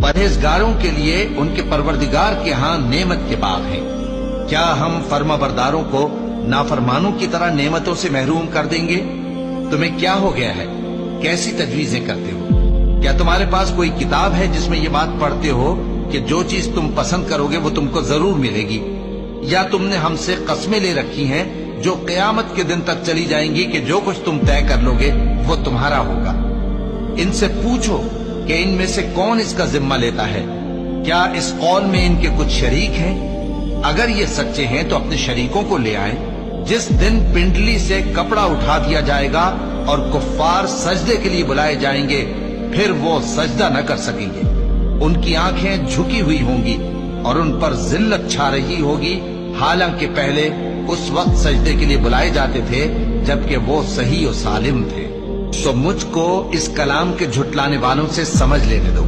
परहेजगारों के लिए उनके परवरदिगार के यहाँ नेमत के बाग हैं। क्या हम फर्माबरदारों को नाफरमानों की तरह नेमतों से महरूम कर देंगे? तुम्हें क्या हो गया है? कैसी तजवीजें करते हो? क्या तुम्हारे पास कोई किताब है जिसमें ये बात पढ़ते हो कि जो चीज तुम पसंद करोगे वो तुमको जरूर मिलेगी? या तुमने हमसे कस्में ले रखी हैं जो क़यामत के दिन तक चली जाएंगी कि जो कुछ तुम तय कर लोगे वो तुम्हारा होगा? इनसे पूछो कि इनमें से कौन इसका जिम्मा लेता है। क्या इस कौल में इनके कुछ शरीक हैं? अगर ये सच्चे हैं तो अपने शरीकों को ले आएं। जिस दिन पिंडली से कपड़ा उठा दिया जाएगा और कुफ्फार सजदे के लिए बुलाए जाएंगे, फिर वो सजदा न कर सकेंगे। उनकी आंखें झुकी हुई होंगी और उन पर जिल्लत छा रही होगी, हालांकि पहले उस वक्त सजदे के लिए बुलाए जाते थे जबकि वो सही और सालिम थे। तो मुझको इस कलाम के झुटलाने वालों से समझ लेने दो।